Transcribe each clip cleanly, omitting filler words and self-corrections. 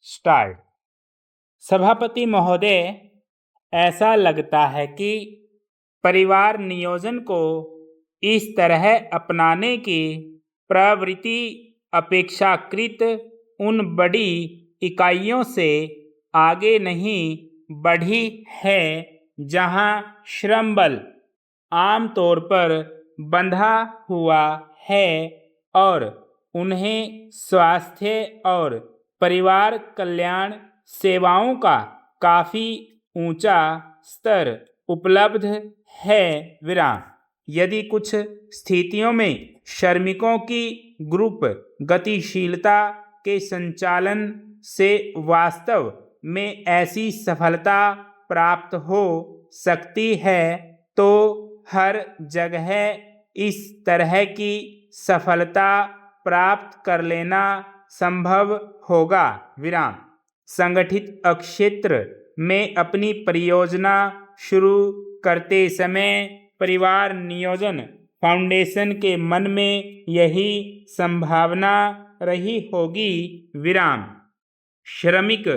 Start. सभापति महोदय, ऐसा लगता है कि परिवार नियोजन को इस तरह अपनाने की प्रवृत्ति अपेक्षाकृत उन बड़ी इकाइयों से आगे नहीं बढ़ी है जहां श्रम बल आमतौर पर बंधा हुआ है और उन्हें स्वास्थ्य और परिवार कल्याण सेवाओं का काफ़ी ऊंचा स्तर उपलब्ध है। विराम। यदि कुछ स्थितियों में श्रमिकों की ग्रुप गतिशीलता के संचालन से वास्तव में ऐसी सफलता प्राप्त हो सकती है, तो हर जगह इस तरह की सफलता प्राप्त कर लेना संभव होगा। विराम। संगठित क्षेत्र में अपनी परियोजना शुरू करते समय परिवार नियोजन फाउंडेशन के मन में यही संभावना रही होगी। विराम। श्रमिक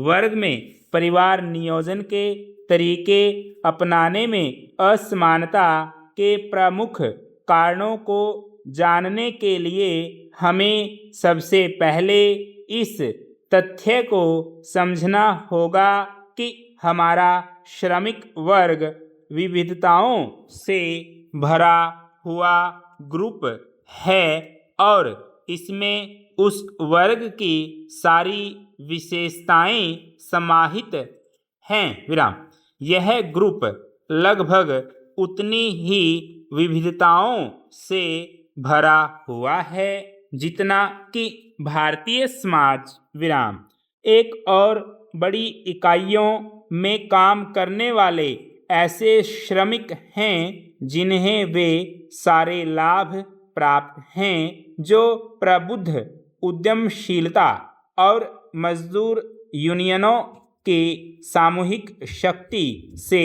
वर्ग में परिवार नियोजन के तरीके अपनाने में असमानता के प्रमुख कारणों को जानने के लिए हमें सबसे पहले इस तथ्य को समझना होगा कि हमारा श्रमिक वर्ग विविधताओं से भरा हुआ ग्रुप है और इसमें उस वर्ग की सारी विशेषताएं समाहित हैं। विराम। यह ग्रुप लगभग उतनी ही विविधताओं से भरा हुआ है जितना कि भारतीय समाज। विराम। एक और बड़ी इकाइयों में काम करने वाले ऐसे श्रमिक हैं जिन्हें वे सारे लाभ प्राप्त हैं जो प्रबुद्ध उद्यमशीलता और मजदूर यूनियनों की सामूहिक शक्ति से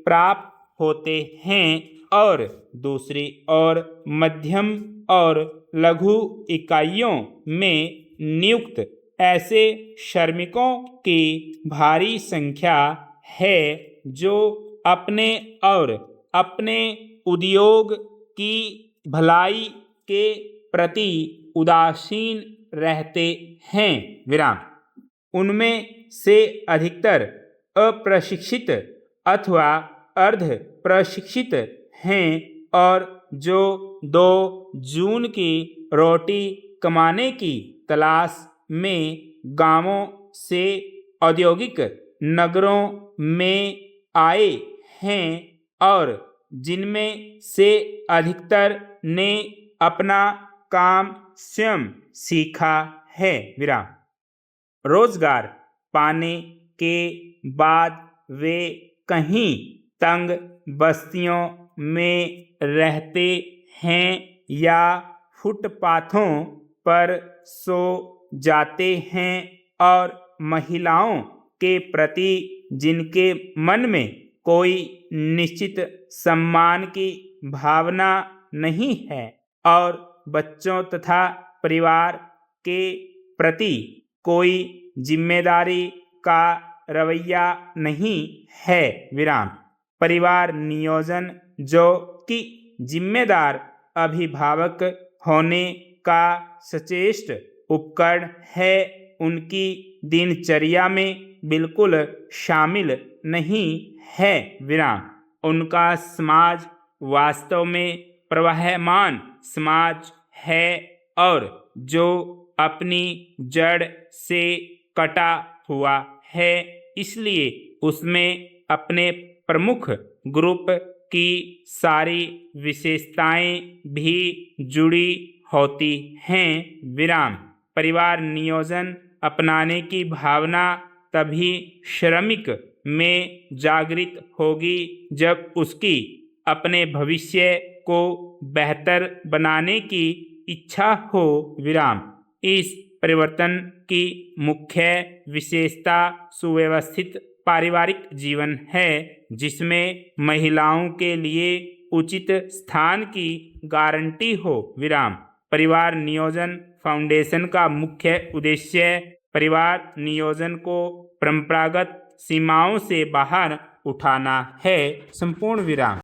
प्राप्त होते हैं, और दूसरी ओर मध्यम और लघु इकाइयों में नियुक्त ऐसे श्रमिकों की भारी संख्या है जो अपने और अपने उद्योग की भलाई के प्रति उदासीन रहते हैं। विराम। उनमें से अधिकतर अप्रशिक्षित अथवा अर्ध प्रशिक्षित हैं और जो 2 जून की रोटी कमाने की तलाश में गांवों से औद्योगिक नगरों में आए हैं और जिनमें से अधिकतर ने अपना काम स्वयं सीखा है। विराम। रोजगार पाने के बाद वे कहीं तंग बस्तियों में रहते हैं या फुटपाथों पर सो जाते हैं और महिलाओं के प्रति जिनके मन में कोई निश्चित सम्मान की भावना नहीं है और बच्चों तथा परिवार के प्रति कोई जिम्मेदारी का रवैया नहीं है। विराम। परिवार नियोजन जो कि जिम्मेदार अभिभावक होने का सचेष्ट उपकरण है, उनकी दिनचर्या में बिल्कुल शामिल नहीं है। विराम। उनका समाज वास्तव में प्रवाहमान समाज है और जो अपनी जड़ से कटा हुआ है, इसलिए उसमें अपने प्रमुख ग्रुप की सारी विशेषताएं भी जुड़ी होती हैं। विराम। परिवार नियोजन अपनाने की भावना तभी श्रमिक में जागृत होगी जब उसकी अपने भविष्य को बेहतर बनाने की इच्छा हो। विराम। इस परिवर्तन की मुख्य विशेषता सुव्यवस्थित पारिवारिक जीवन है जिसमें महिलाओं के लिए उचित स्थान की गारंटी हो। विराम। परिवार नियोजन फाउंडेशन का मुख्य उद्देश्य परिवार नियोजन को परंपरागत सीमाओं से बाहर उठाना है। संपूर्ण विराम।